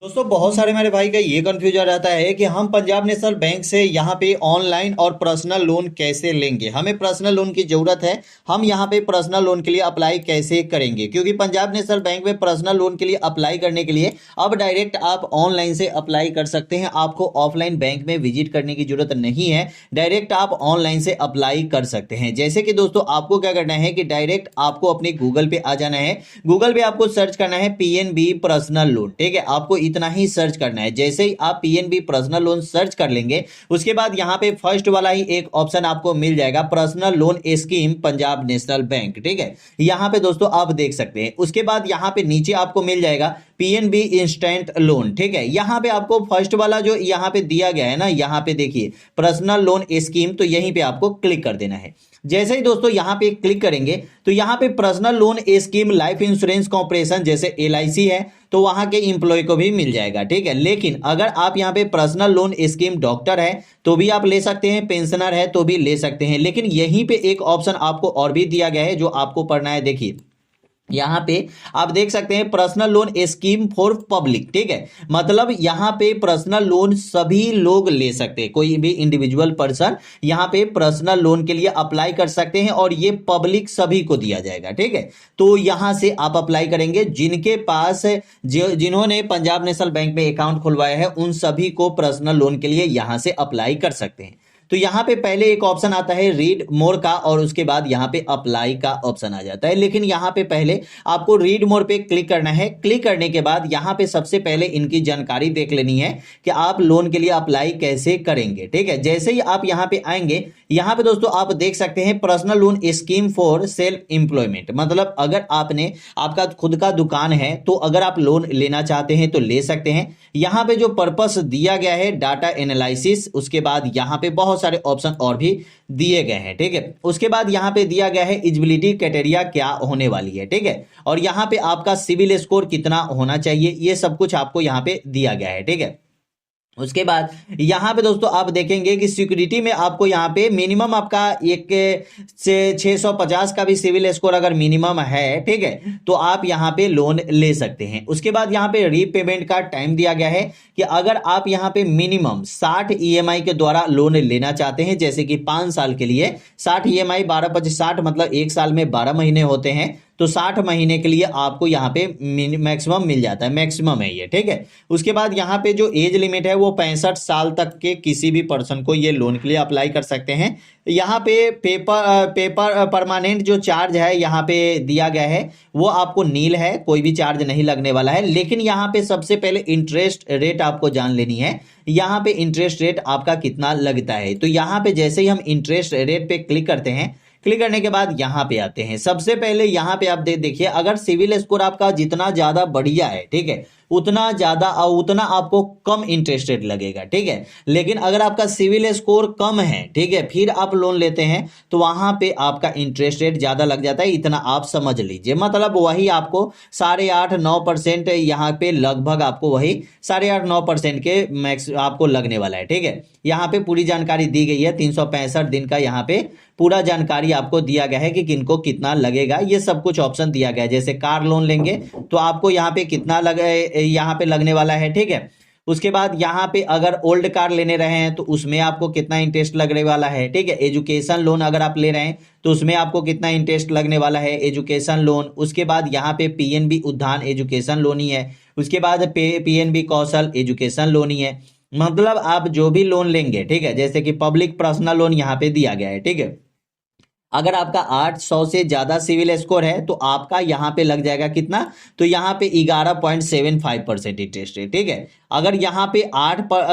दोस्तों बहुत सारे मेरे भाई का ये कंफ्यूजन रहता है कि हम पंजाब नेशनल बैंक से यहाँ पे ऑनलाइन और पर्सनल लोन कैसे लेंगे। हमें पर्सनल लोन की जरूरत है, हम यहाँ पे पर्सनल लोन के लिए अप्लाई कैसे करेंगे। क्योंकि पंजाब नेशनल बैंक में पर्सनल लोन के लिए अप्लाई करने के लिए अब डायरेक्ट आप ऑनलाइन से अप्लाई कर सकते हैं। आपको ऑफलाइन बैंक में विजिट करने की जरूरत नहीं है, डायरेक्ट आप ऑनलाइन से अप्लाई कर सकते हैं। जैसे कि दोस्तों आपको क्या करना है कि डायरेक्ट आपको अपने गूगल पे आ जाना है। गूगल पे आपको सर्च करना है पीएनबी पर्सनल लोन, ठीक है। आपको इतना ही सर्च करना है। जैसे ही आप पीएनबी पर्सनल लोन सर्च कर लेंगे उसके बाद यहां पे फर्स्ट वाला ही एक ऑप्शन आपको मिल जाएगा, personal loan scheme Punjab national bank, ठीक है। यहां पे दोस्तों आप देख सकते हैं। उसके बाद यहां पे नीचे आपको मिल जाएगा पीएनबी इंस्टेंट लोन, ठीक है। यहां पे आपको फर्स्ट वाला जो यहां पे दिया गया है ना, यहां पे देखिए पर्सनल लोन स्कीम, तो यहीं पे आपको क्लिक कर देना है। जैसे ही दोस्तों यहां पे क्लिक करेंगे तो यहां पे personal loan scheme life insurance corporation जैसे एलआईसी है तो वहां के इंप्लॉय को भी मिल जाएगा, ठीक है। लेकिन अगर आप यहां पे पर्सनल लोन स्कीम डॉक्टर है तो भी आप ले सकते हैं, पेंशनर है तो भी ले सकते हैं। लेकिन यहीं पे एक ऑप्शन आपको और भी दिया गया है जो आपको पढ़ना है। देखिए यहां पे आप देख सकते हैं personal loan scheme for public, ठीक है। मतलब यहां पे पर्सनल लोन सभी लोग ले सकते हैं, कोई भी इंडिविजुअल पर्सन यहां पे पर्सनल लोन के लिए अप्लाई कर सकते हैं और ये पब्लिक सभी को दिया जाएगा, ठीक है। तो यहां से आप अप्लाई करेंगे। जिनके पास जिन्होंने पंजाब नेशनल बैंक में अकाउंट खुलवाया है उन सभी को पर्सनल लोन के लिए यहां से अप्लाई कर सकते हैं। तो यहां पे पहले एक ऑप्शन आता है रीड मोर का और उसके बाद यहां पे अप्लाई का ऑप्शन आ जाता है। लेकिन यहां पे पहले आपको रीड मोर पे क्लिक करना है। क्लिक करने के बाद यहां पे सबसे पहले इनकी जानकारी देख लेनी है कि आप लोन के लिए अप्लाई कैसे करेंगे, ठीक है। जैसे ही आप यहां पे आएंगे, यहां पे दोस्तों आप देख सकते हैं personal loan scheme for self employment. मतलब अगर आपका खुद का दुकान है तो अगर आप लोन लेना चाहते हैं तो ले सकते हैं। यहां पे जो पर्पस दिया गया है डाटा एनालिसिस, उसके बाद यहां पे बहुत सारे ऑप्शन और भी दिए गए हैं, ठीक है। उसके बाद यहां पे दिया गया है एलिजिबिलिटी क्राइटेरिया क्या होने वाली है, ठीक है। और यहां पे आपका सिविल स्कोर कितना होना चाहिए ये सब कुछ आपको यहां पे दिया गया है, ठीक है। उसके बाद यहां पे दोस्तों आप देखेंगे कि सिक्योरिटी में आपको यहां पे मिनिमम आपका एक से 650 का भी सिविल स्कोर अगर मिनिमम है, ठीक है, तो आप यहां पे लोन ले सकते हैं। उसके बाद यहां पे रीपेमेंट का टाइम दिया गया है कि अगर आप यहां पे मिनिमम 60 ईएमआई के द्वारा लोन लेना चाहते हैं, जैसे कि 5 साल के लिए 60 ईएमआई 12/25 60 मतलब एक साल में 12 महीने होते हैं, तो 60 महीने के लिए आपको यहाँ पे मैक्सिमम मिल जाता है, मैक्सिमम है ये, ठीक है। उसके बाद यहाँ पे जो एज लिमिट है वो 65 साल तक के किसी भी पर्सन को ये लोन के लिए अप्लाई कर सकते हैं। यहाँ पे पेपर परमानेंट जो चार्ज है यहाँ पे दिया गया है वो आपको नील है, कोई भी चार्ज नहीं लगने वाला है। लेकिन यहाँ पे सबसे पहले इंटरेस्ट रेट आपको जान लेनी है, यहाँ पे इंटरेस्ट रेट आपका कितना लगता है। तो यहाँ पे जैसे ही हम इंटरेस्ट रेट पे क्लिक करते हैं, क्लिक करने के बाद यहां पे आते हैं। सबसे पहले यहां पे आप देखिए अगर सिविल स्कोर आपका जितना ज्यादा बढ़िया है, ठीक है, उतना ज्यादा और उतना आपको कम इंटरेस्ट रेट लगेगा, ठीक है। लेकिन अगर आपका सिविल स्कोर कम है, ठीक है, फिर आप लोन लेते हैं तो वहां पे आपका इंटरेस्ट रेट ज्यादा लग जाता है। इतना आप समझ लीजिए, मतलब वही आपको 8.5-9% यहाँ पे लगभग आपको वही 8.5-9% के मैक्स आपको लगने वाला है, ठीक है। यहाँ पे पूरी जानकारी दी गई है, 365 दिन का यहाँ पे पूरा जानकारी आपको दिया गया है कि किनको कितना लगेगा, ये सब कुछ ऑप्शन दिया गया है। जैसे कार लोन लेंगे तो आपको यहाँ पे कितना यहाँ पे लगने वाला है, ठीक है। उसके बाद यहाँ पे अगर ओल्ड कार लेने रहे हैं तो उसमें आपको कितना इंटरेस्ट लगने वाला है, ठीक है। एजुकेशन लोन अगर आप ले रहे हैं तो उसमें आपको कितना इंटरेस्ट लगने वाला है, एजुकेशन लोन। उसके बाद यहाँ पे पीएनबी उद्यान एजुकेशन लोन ही है। उसके बाद पीएनबी कौशल एजुकेशन लोन ही है। मतलब आप जो भी लोन लेंगे, ठीक है, जैसे कि पब्लिक पर्सनल लोन यहाँ पे दिया गया है, ठीक है। अगर आपका 800 से ज्यादा सिविल स्कोर है तो आपका यहां पे लग जाएगा कितना, तो यहां पे 11.75% इंटरेस्ट है, ठीक है। अगर यहां पे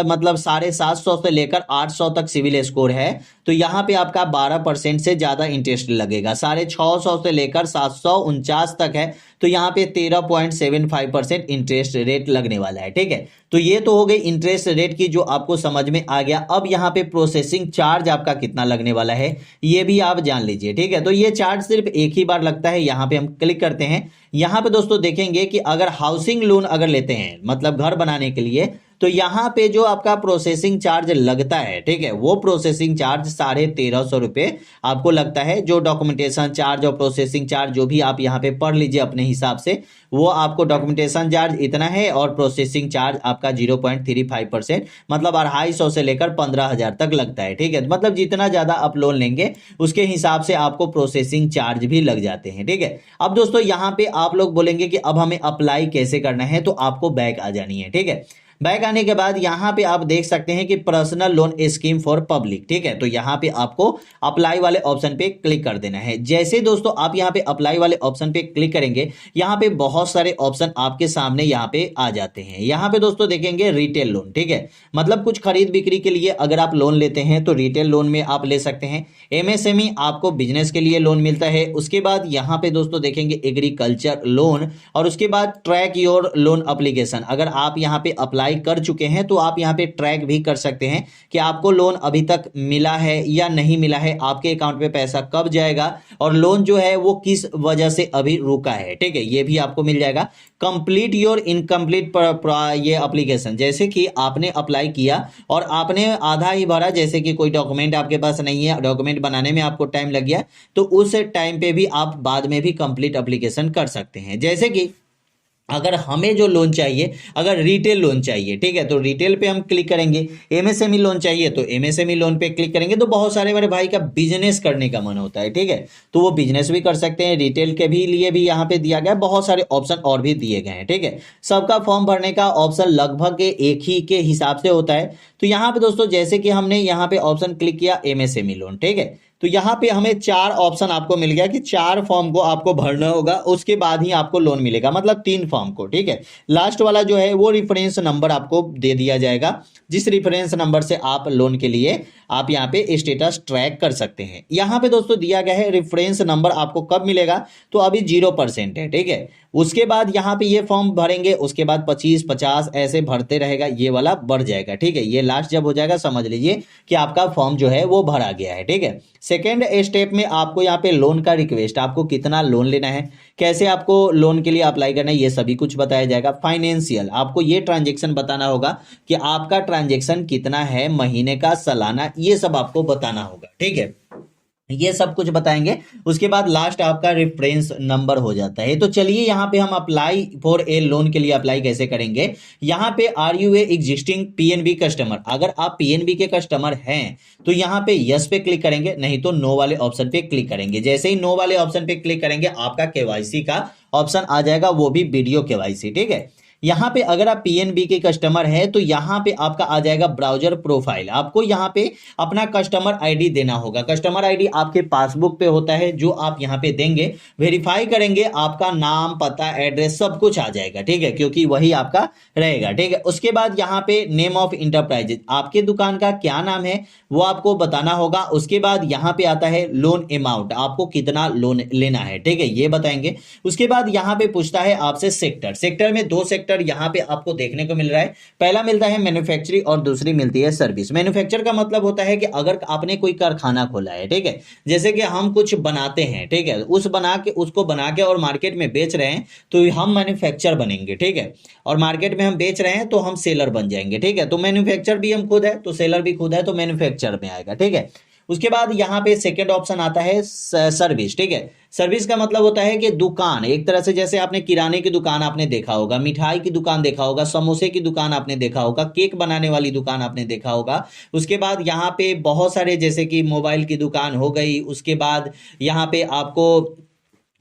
मतलब 750 से लेकर 800 तक सिविल स्कोर है तो यहां पे आपका 12% से ज्यादा इंटरेस्ट लगेगा। 650 से लेकर 749 तक है तो यहाँ पे 13.75% इंटरेस्ट रेट लगने वाला है, ठीक है। तो ये तो हो गई इंटरेस्ट रेट की जो आपको समझ में आ गया। अब यहाँ पे प्रोसेसिंग चार्ज आपका कितना लगने वाला है ये भी आप जान लीजिए, ठीक है। तो ये चार्ज सिर्फ एक ही बार लगता है। यहाँ पे हम क्लिक करते हैं। यहाँ पे दोस्तों देखेंगे कि अगर हाउसिंग लोन अगर लेते हैं मतलब घर बनाने के लिए तो यहाँ पे जो आपका प्रोसेसिंग चार्ज लगता है, ठीक है, वो प्रोसेसिंग चार्ज 1350 रुपये आपको लगता है। जो डॉक्यूमेंटेशन चार्ज और प्रोसेसिंग चार्ज जो भी आप यहाँ पे पढ़ लीजिए अपने हिसाब से, वो आपको डॉक्यूमेंटेशन चार्ज इतना है और प्रोसेसिंग चार्ज आपका 0.35%, मतलब 250 से लेकर 15,000 तक लगता है, ठीक है। मतलब जितना ज्यादा आप लोन लेंगे उसके हिसाब से आपको प्रोसेसिंग चार्ज भी लग जाते हैं, ठीक है। अब दोस्तों यहाँ पे आप लोग बोलेंगे कि अब हमें अप्लाई कैसे करना है, तो आपको बैक आ जानी है, ठीक है। बैक आने के बाद यहाँ पे आप देख सकते हैं कि personal loan scheme for public, ठीक है। तो यहाँ पे आपको अप्लाई वाले ऑप्शन पे क्लिक कर देना है। जैसे दोस्तों आप यहाँ पे अप्लाई वाले ऑप्शन पे क्लिक करेंगे, यहाँ पे बहुत सारे ऑप्शन आपके सामने यहाँ पे आ जाते हैं। यहाँ पे दोस्तों देखेंगे रिटेल लोन, ठीक है, मतलब कुछ खरीद बिक्री के लिए अगर आप लोन लेते हैं तो रिटेल लोन में आप ले सकते हैं। एमएसएमई आपको बिजनेस के लिए लोन मिलता है। उसके बाद यहाँ पे दोस्तों देखेंगे एग्रीकल्चर लोन, और उसके बाद ट्रैक योर लोन एप्लीकेशन। अगर आप यहाँ पे अप्लाई कर चुके हैं तो आप यहाँ पे ट्रैक भी कर सकते हैं कि आपको लोन अभी तक मिला है या नहीं मिला है, आपके अकाउंट पे पैसा कब जाएगा, और लोन जो है वो किस वजह से अभी रुका है, ठीक है, ये भी आपको मिल जाएगा। कंप्लीट योर इनकम्प्लीट ये एप्लीकेशन, जैसे कि आपने अप्लाई किया और आपने आधा ही भरा, जैसे कि कोई डॉक्यूमेंट आपके पास नहीं है, डॉक्यूमेंट बनाने में आपको टाइम लग गया, तो उस टाइम पे भी आप बाद में भी कंप्लीट एप्लीकेशन कर सकते हैं। जैसे कि अगर हमें जो लोन चाहिए, अगर रिटेल लोन चाहिए, ठीक है, तो रिटेल पे हम क्लिक करेंगे। एमएसएमई लोन चाहिए तो एमएसएमई लोन पे क्लिक करेंगे। तो बहुत सारे मेरे भाई का बिजनेस करने का मन होता है, ठीक है, तो वो बिजनेस भी कर सकते हैं। रिटेल के भी लिए भी यहाँ पे दिया गया है, बहुत सारे ऑप्शन और भी दिए गए हैं, ठीक है। सबका फॉर्म भरने का ऑप्शन लगभग एक ही के हिसाब से होता है। तो यहाँ पे दोस्तों जैसे कि हमने यहाँ पे ऑप्शन क्लिक किया एमएसएमई लोन, ठीक है, तो यहाँ पे हमें 4 ऑप्शन आपको मिल गया कि 4 फॉर्म को आपको भरना होगा, उसके बाद ही आपको लोन मिलेगा, मतलब 3 फॉर्म को, ठीक है। लास्ट वाला जो है वो रेफरेंस नंबर आपको दे दिया जाएगा, जिस रेफरेंस नंबर से आप लोन के लिए आप यहाँ पे स्टेटस ट्रैक कर सकते हैं। यहाँ पे दोस्तों दिया गया है रेफरेंस नंबर आपको कब मिलेगा, तो अभी 0% है, ठीक है। उसके बाद यहाँ पे ये फॉर्म भरेंगे, उसके बाद 25, 50 ऐसे भरते रहेगा, ये वाला बढ़ जाएगा, ठीक है। ये लास्ट जब हो जाएगा समझ लीजिए कि आपका फॉर्म जो है वो भरा गया है, ठीक है। सेकेंड स्टेप में आपको यहाँ पे लोन का रिक्वेस्ट, आपको कितना लोन लेना है, कैसे आपको लोन के लिए अप्लाई करना है, ये सभी कुछ बताया जाएगा। फाइनेंशियल, आपको ये ट्रांजेक्शन बताना होगा कि आपका ट्रांजेक्शन कितना है, महीने का, सालाना, ये सब आपको बताना होगा, ठीक है, ये सब कुछ बताएंगे। उसके बाद लास्ट आपका रेफरेंस नंबर हो जाता है। तो चलिए यहाँ पे हम अप्लाई फॉर ए लोन के लिए अप्लाई कैसे करेंगे। यहाँ पे are you a existing PNB customer, अगर आप पीएनबी के कस्टमर हैं तो यहाँ पे यस पे क्लिक करेंगे, नहीं तो नो वाले ऑप्शन पे क्लिक करेंगे। जैसे ही नो वाले ऑप्शन पे क्लिक करेंगे आपका केवाईसी का ऑप्शन आ जाएगा, वो भी वीडियो केवाईसी, ठीक है। यहाँ पे अगर आप पीएनबी के कस्टमर है तो यहाँ पे आपका आ जाएगा ब्राउजर प्रोफाइल, आपको यहाँ पे अपना कस्टमर आईडी देना होगा। कस्टमर आईडी आपके पासबुक पे होता है, जो आप यहाँ पे देंगे, वेरीफाई करेंगे, आपका नाम, पता, एड्रेस सब कुछ आ जाएगा, ठीक है, क्योंकि वही आपका रहेगा, ठीक है। उसके बाद यहाँ पे नेम ऑफ इंटरप्राइजेज, आपके दुकान का क्या नाम है वो आपको बताना होगा। उसके बाद यहाँ पे आता है लोन अमाउंट, आपको कितना लोन लेना है, ठीक है, ये बताएंगे। उसके बाद यहाँ पे पूछता है आपसे सेक्टर, सेक्टर में 2 सेक्टर यहाँ पे आपको देखने को मिल रहा है। पहला मिलता है मैन्युफैक्चरिंग और दूसरी मिलती है सर्विस। मैन्युफैक्चर का मतलब होता है कि अगर आपने कोई कारखाना खोला है, ठीक है, जैसे कि हम कुछ बनाते हैं, ठीक है, उसको बना के और मार्केट में बेच रहे हैं तो हम मैन्युफैक्चर बनेंगे, ठीक है, और मार्केट में हम बेच रहे हैं तो हम सेलर बन जाएंगे, ठीक है। तो मैन्युफैक्चर भी हम खुद है तो सेलर भी खुद है, तो मैन्युफैक्चर में आएगा, ठीक है। उसके बाद यहाँ पे सेकंड ऑप्शन आता है सर्विस, ठीक है। सर्विस का मतलब होता है कि दुकान, एक तरह से जैसे आपने किराने की दुकान आपने देखा होगा, मिठाई की दुकान देखा होगा, समोसे की दुकान आपने देखा होगा, केक बनाने वाली दुकान आपने देखा होगा। उसके बाद यहाँ पे बहुत सारे जैसे कि मोबाइल की दुकान हो गई। उसके बाद यहाँ पे आपको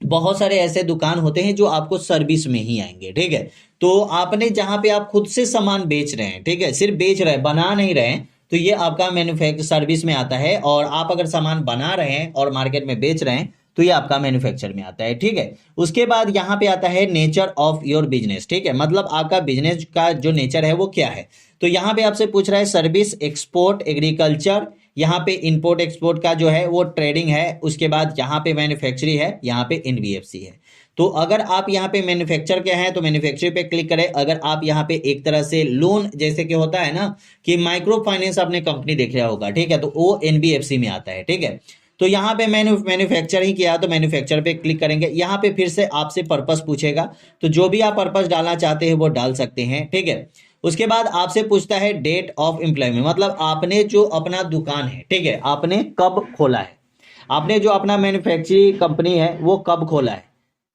बहुत सारे ऐसे दुकान होते हैं जो आपको सर्विस में ही आएंगे, ठीक है। तो आपने जहाँ पे आप खुद से सामान बेच रहे हैं, ठीक है, सिर्फ बेच रहे हैं, बना नहीं रहे हैं, तो ये आपका मैन्युफैक्चर सर्विस में आता है। और आप अगर सामान बना रहे हैं और मार्केट में बेच रहे हैं तो ये आपका मैन्युफैक्चर में आता है, ठीक है। उसके बाद यहाँ पे आता है नेचर ऑफ योर बिजनेस, ठीक है, मतलब आपका बिजनेस का जो नेचर है वो क्या है। तो यहाँ पे आपसे पूछ रहा है सर्विस, एक्सपोर्ट, एग्रीकल्चर, यहाँ पे इंपोर्ट एक्सपोर्ट का जो है वो ट्रेडिंग है। उसके बाद यहाँ पे मैन्युफैक्चरिंग है, यहाँ पे एनबीएफसी है। तो अगर आप यहाँ पे मैन्युफैक्चर के हैं तो मैन्युफैक्चर पे क्लिक करें। अगर आप यहाँ पे एक तरह से लोन, जैसे कि होता है ना कि माइक्रो फाइनेंस आपने कंपनी देख रहा होगा, ठीक है, तो वो एनबीएफसी में आता है, ठीक है। तो यहाँ पे मैंने मैन्युफैक्चर ही किया तो मैन्युफैक्चर पे क्लिक करेंगे। यहाँ पे फिर से आपसे पर्पस पूछेगा, तो जो भी आप पर्पस डालना चाहते हैं वो डाल सकते हैं, ठीक है। उसके बाद आपसे पूछता है डेट ऑफ एम्प्लॉयमेंट, मतलब आपने जो अपना दुकान है, ठीक है, आपने कब खोला है, आपने जो अपना मैन्युफैक्चरिंग कंपनी है वो कब खोला है,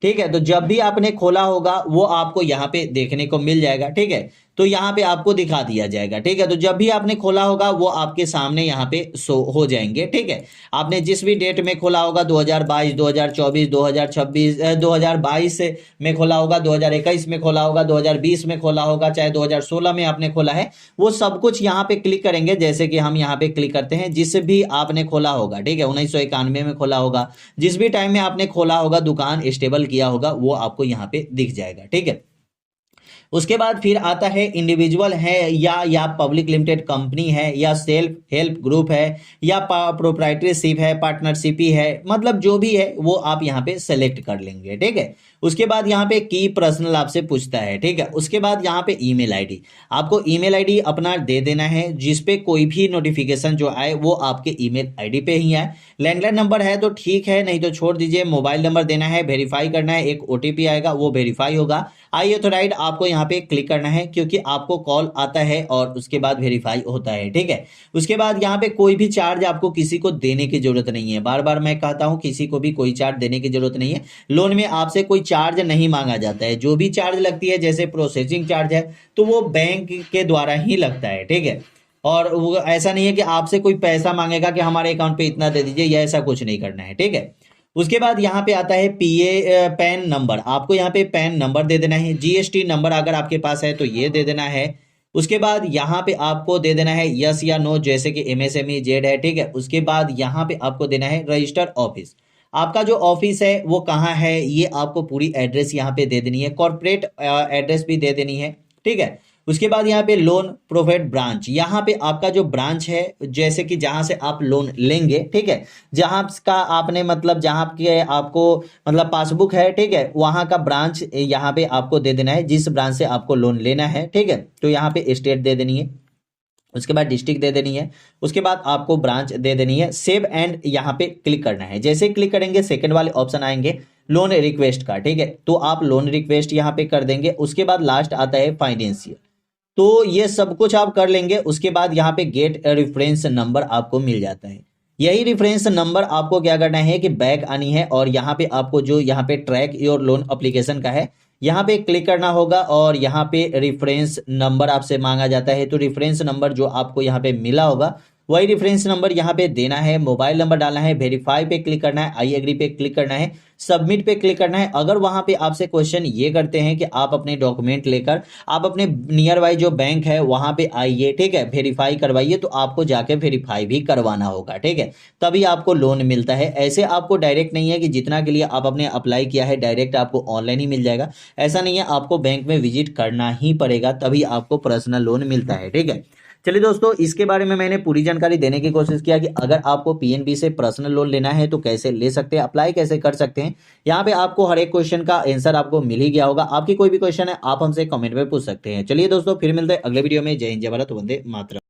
ठीक है। तो जब भी आपने खोला होगा वो आपको यहाँ पे देखने को मिल जाएगा, ठीक है। तो यहाँ पे आपको दिखा दिया जाएगा, ठीक है। तो जब भी आपने खोला होगा वो आपके सामने यहाँ पे शो हो जाएंगे, ठीक है। आपने जिस भी डेट में खोला होगा 2022, 2024, 2026, 2022 में खोला होगा, 2021 में खोला होगा, 2020 में खोला होगा, चाहे 2016 में आपने खोला है, वो सब कुछ यहाँ पे क्लिक करेंगे। जैसे कि हम यहाँ पे क्लिक करते हैं, जिस भी आपने खोला होगा, ठीक है, 1991 में खोला होगा, जिस भी टाइम में आपने खोला होगा, दुकान स्टेबल किया होगा, वो आपको यहाँ पे दिख जाएगा, ठीक है। उसके बाद फिर आता है इंडिविजुअल है या पब्लिक लिमिटेड कंपनी है, या सेल्फ हेल्प ग्रुप है, या प्रोप्राइटरशिप है, पार्टनरशिप ही है, मतलब जो भी है वो आप यहाँ पे सेलेक्ट कर लेंगे, ठीक है। उसके बाद यहाँ पे की पर्सनल आपसे पूछता है, ठीक है। उसके बाद यहाँ पे ईमेल आईडी, आपको ईमेल आईडी अपना दे देना है, जिसपे कोई भी नोटिफिकेशन जो आए वो आपके ईमेल आईडी पे ही आए। लैंडलाइन नंबर है तो ठीक है, नहीं तो छोड़ दीजिए। मोबाइल नंबर देना है, वेरीफाई करना है, एक ओटीपी आएगा वो वेरीफाई होगा। आई ऑथोराइज आपको यहाँ पे क्लिक करना है, क्योंकि आपको कॉल आता है और उसके बाद वेरीफाई होता है, ठीक है। उसके बाद यहाँ पे कोई भी चार्ज आपको किसी को देने की जरूरत नहीं है, बार बार मैं कहता हूँ, किसी को भी कोई चार्ज देने की जरूरत नहीं है। लोन में आपसे कोई चार्ज नहीं मांगा जाता है। जो भी चार्ज लगती है, जैसे प्रोसेसिंग चार्ज है, तो वो बैंक के द्वारा ही लगता है, ठीक है। और वो ऐसा नहीं है कि आपसे कोई पैसा मांगेगा कि हमारे अकाउंट पे इतना दे दीजिए, या ऐसा कुछ नहीं करना है, ठीक है। उसके बाद यहाँ पे आता है पैन नंबर, आपको यहाँ पे पैन नंबर दे देना है। जीएसटी नंबर अगर आपके पास है तो ये दे देना है। उसके बाद यहाँ पे आपको दे देना है यस या नो, जैसे कि एमएसएमई जेड है, ठीक है। उसके बाद यहाँ पे आपको देना है रजिस्टर ऑफिस, आपका जो ऑफिस है वो कहाँ है, ये आपको पूरी एड्रेस यहाँ पे दे देनी है। कॉर्पोरेट एड्रेस भी दे देनी है, ठीक है। उसके बाद यहाँ पे लोन प्रोवाइड ब्रांच, यहाँ पे आपका जो ब्रांच है, जैसे कि जहां से आप लोन लेंगे, ठीक है, जहां का आपने मतलब जहां के आपको मतलब पासबुक है, ठीक है, वहां का ब्रांच यहाँ पे आपको दे देना है, जिस ब्रांच से आपको लोन लेना है, ठीक है। तो यहाँ पे स्टेट दे देनी है, उसके बाद डिस्ट्रिक्ट दे देनी है, उसके बाद आपको ब्रांच दे देनी है। सेव एंड यहाँ पे क्लिक करना है। जैसे क्लिक करेंगे सेकंड वाले ऑप्शन आएंगे लोन रिक्वेस्ट का, ठीक है। तो आप लोन रिक्वेस्ट यहाँ पे कर देंगे। उसके बाद लास्ट आता है फाइनेंशियल, तो ये सब कुछ आप कर लेंगे। उसके बाद यहाँ पे गेट रेफरेंस नंबर आपको मिल जाता है। यही रेफरेंस नंबर आपको क्या करना है कि बैक आनी है, और यहाँ पे आपको जो यहाँ पे ट्रैक योर लोन एप्लीकेशन का है, यहाँ पे क्लिक करना होगा, और यहाँ पे रेफरेंस नंबर आपसे मांगा जाता है। तो रेफरेंस नंबर जो आपको यहाँ पे मिला होगा वही रेफरेंस नंबर यहाँ पे देना है। मोबाइल नंबर डालना है, वेरीफाई पे क्लिक करना है, आई एग्री पे क्लिक करना है, सबमिट पे क्लिक करना है। अगर वहां पे आपसे क्वेश्चन ये करते हैं कि आप अपने डॉक्यूमेंट लेकर आप अपने नियर बाई जो बैंक है वहां पे आइए, ठीक है, वेरीफाई करवाइए, तो आपको जाके वेरीफाई भी करवाना होगा, ठीक है, तभी आपको लोन मिलता है। ऐसे आपको डायरेक्ट नहीं है कि जितना के लिए आप अपने अप्लाई किया है डायरेक्ट आपको ऑनलाइन ही मिल जाएगा, ऐसा नहीं है, आपको बैंक में विजिट करना ही पड़ेगा, तभी आपको पर्सनल लोन मिलता है, ठीक है। चलिए दोस्तों, इसके बारे में मैंने पूरी जानकारी देने की कोशिश किया कि अगर आपको पीएनबी से पर्सनल लोन लेना है तो कैसे ले सकते हैं, अप्लाई कैसे कर सकते हैं। यहाँ पे आपको हर एक क्वेश्चन का आंसर आपको मिल ही गया होगा। आपकी कोई भी क्वेश्चन है आप हमसे कमेंट में पूछ सकते हैं। चलिए दोस्तों, फिर मिलते हैं अगले वीडियो में। जय हिंद, जय भारत, वंदे मातरम।